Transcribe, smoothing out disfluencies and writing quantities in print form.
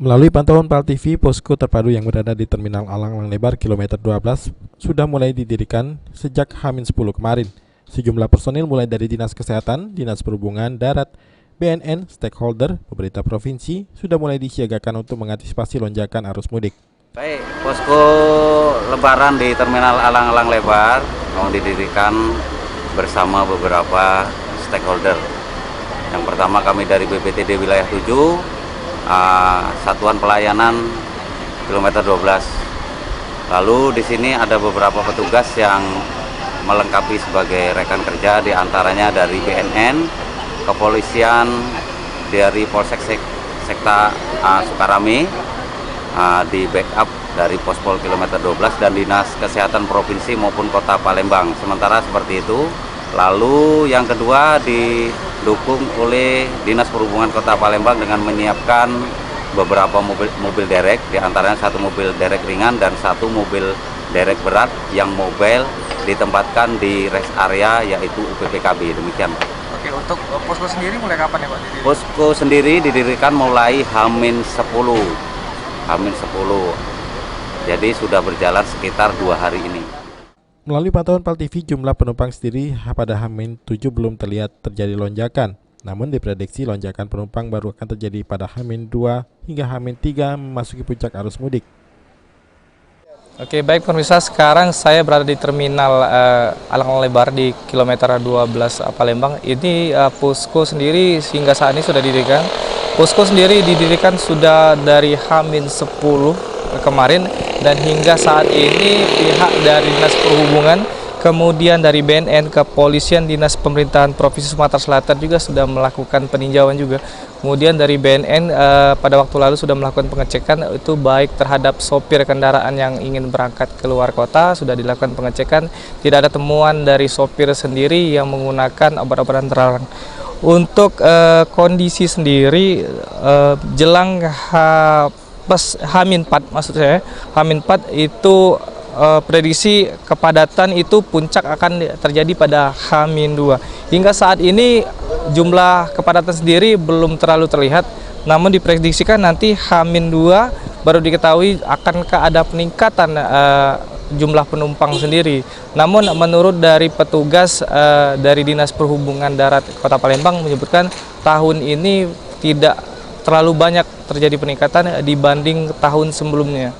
Melalui pantauan PAL TV, posko terpadu yang berada di Terminal Alang-Alang Lebar kilometer 12 sudah mulai didirikan sejak H-10 kemarin. Sejumlah personil mulai dari Dinas Kesehatan, Dinas Perhubungan Darat, BNN, stakeholder, pemerintah provinsi sudah mulai disiagakan untuk mengantisipasi lonjakan arus mudik. Baik, posko Lebaran di Terminal Alang-Alang Lebar mau didirikan bersama beberapa stakeholder. Yang pertama kami dari BPTD Wilayah 7, Satuan Pelayanan kilometer 12. Lalu di sini ada beberapa petugas yang melengkapi sebagai rekan kerja, diantaranya dari BNN, kepolisian, dari Polsek Sekta Sukarame, di backup dari Pospol kilometer 12 dan Dinas Kesehatan Provinsi maupun Kota Palembang. Sementara seperti itu. Lalu yang kedua didukung oleh Dinas Perhubungan Kota Palembang dengan menyiapkan beberapa mobil derek, diantaranya satu mobil derek ringan dan satu mobil derek berat yang mobile ditempatkan di rest area yaitu UPPKB. Demikian. Oke, untuk posko sendiri mulai kapan ya Pak? Posko sendiri didirikan mulai H-10. Jadi sudah berjalan sekitar 2 hari ini. Melalui pantauan PAL TV, jumlah penumpang sendiri pada H-7 belum terlihat terjadi lonjakan. Namun diprediksi lonjakan penumpang baru akan terjadi pada H-2 hingga H-3 memasuki puncak arus mudik. Oke, baik pemirsa, sekarang saya berada di Terminal Alang-Alang Lebar di kilometer 12 Palembang. Ini posko sendiri hingga saat ini sudah didirikan. Posko sendiri didirikan sudah dari H-10 kemarin dan hingga saat ini pihak dari Dinas Perhubungan, kemudian dari BNN, kepolisian, Dinas Pemerintahan Provinsi Sumatera Selatan juga sudah melakukan peninjauan juga. Kemudian dari BNN pada waktu lalu sudah melakukan pengecekan itu baik terhadap sopir kendaraan yang ingin berangkat keluar kota, sudah dilakukan pengecekan, tidak ada temuan dari sopir sendiri yang menggunakan obat-obatan terlarang. Untuk kondisi sendiri jelang H-4 maksud saya, H-4 itu prediksi kepadatan itu puncak akan terjadi pada H-2. Hingga saat ini jumlah kepadatan sendiri belum terlalu terlihat, namun diprediksikan nanti H-2 baru diketahui akankah ada peningkatan jumlah penumpang sendiri. Namun menurut dari petugas dari Dinas Perhubungan Darat Kota Palembang menyebutkan tahun ini tidak terlalu banyak terjadi peningkatan dibanding tahun sebelumnya.